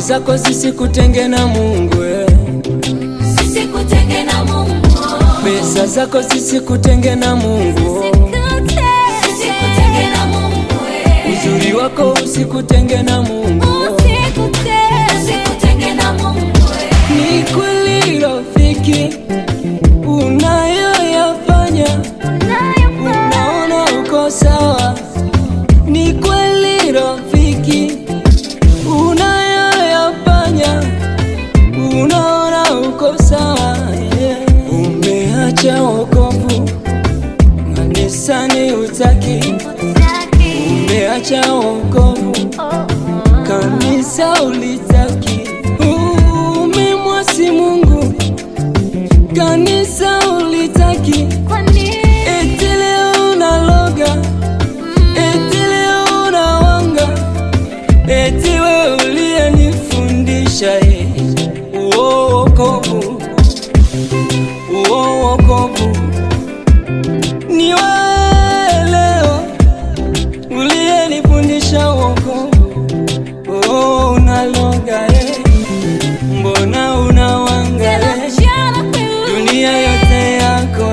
zako zisikutenge na Mungu, zisikutenge na Mungu. Pesa zako zisikutenge na Mungu, zisikutenge na Mungu. Uzuri wako usikutenge na Mungu, usikutenge na Mungu. Ni kweli rafiki, unayoyafanya unaona uko sawa. Ni kweli rafiki, unayoyafanya unaona uko sawa, Umeacha wokovu, kanisani utaki. Umeacha wokovu, kanisa ulitaki. Umemwasi Mungu, kanisa ulitaki. Eti leo unaloga, eti leo unawanga, eti wewe uliyenifundisha wokovu, wokovu ni wewe leo uliyenifundisha wokovu. Unaloga mbona unawanga dunia yote yako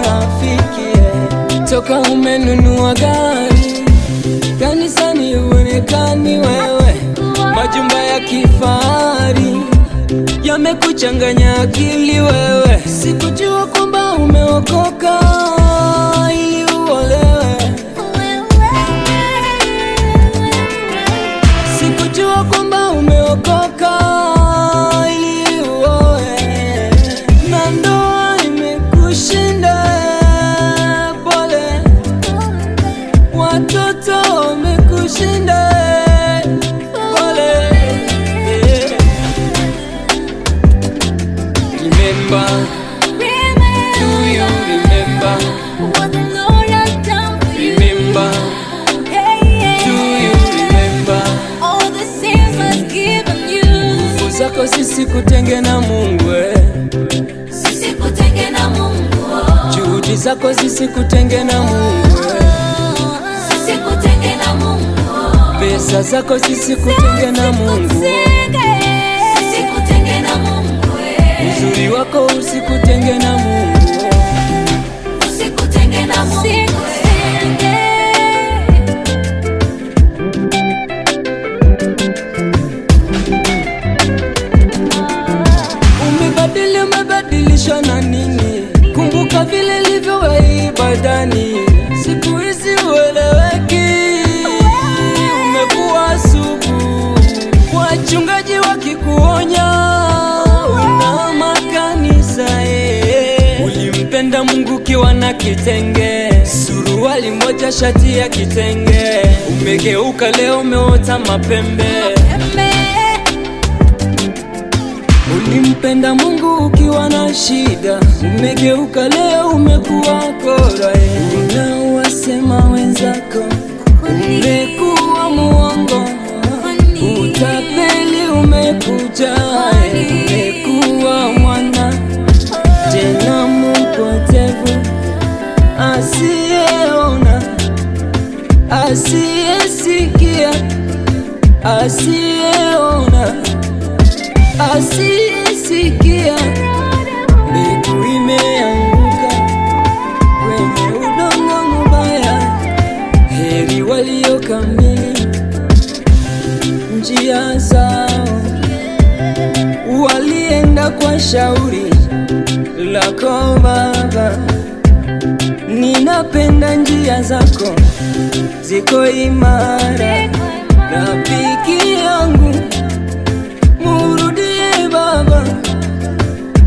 rafiki toka umenunua gari, kanisani uonekani wewe, majumba ya kifahari yamekuchanganya akili wewe. Sikujua kwamba umeokoka ili uolewe, sikujua kwamba umeokoka ili uoe, na ndoa imekushinda pole, watoto wamekushinda pole. Remember, do you remember what the Lord has done for you? Remember, do you remember all the sins He's given you? Nguvu zako zisikutenge na Mungu, zisikutenge na Mungu. Juhudi zako zisikutenge na Mungu, zisikutenge na Mungu. Pesa zako zisikutenge na Mungu, zisikutenge na Mungu. Uzuri wako usikutenge na Mungu, usikutenge na Mungu. Umebadilisha na nini? Kumbuka vile livyo ibadani, siku hizi ueleweki, umekuwa sugu. Wachungaji wakikuonya una makanisa, Ulimpenda Mungu kiwa na kitenge, suruali moja shati ya kitenge, umegeuka leo umeota mapembe. Ulimpenda Mungu ukiwa na shida, umegeuka leo umekuwa kora. Unawasema wenzako, umekuwa muongo, utapeli umekuja, umekuwa mwana tena mpotevu, asiyeona, asiyesikia, asiyeona, asiyesikia. Mbegu imeanguka kwenye udongo mbaya, heri waliokamili njia zao, walienda kwa shauri lako Baba. Ninapenda njia zako ziko imara, rafiki yangu murudie Baba,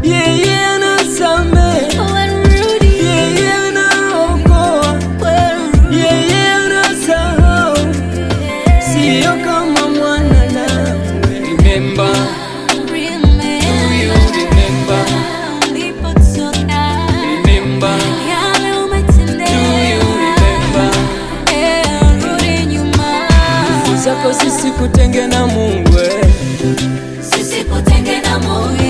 yeye anasamehe, yeye anaokoa, yeye anasahau, sio kama mwanadamu. Remember, do you remember? Remember, do you remember? Nguvu zako zisikutenge na Mungu, zisikutenge na Mungu.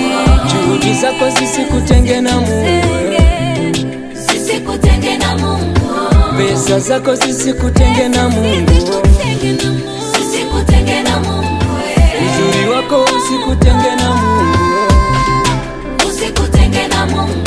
Juhudi zako zisikutenge na Mungu, zisikutenge na Mungu. Pesa zako zisikutenge na Mungu, zisikutenge usikutenge na Mungu, uzuri wako usikutenge na Mungu, usikutenge na Mungu.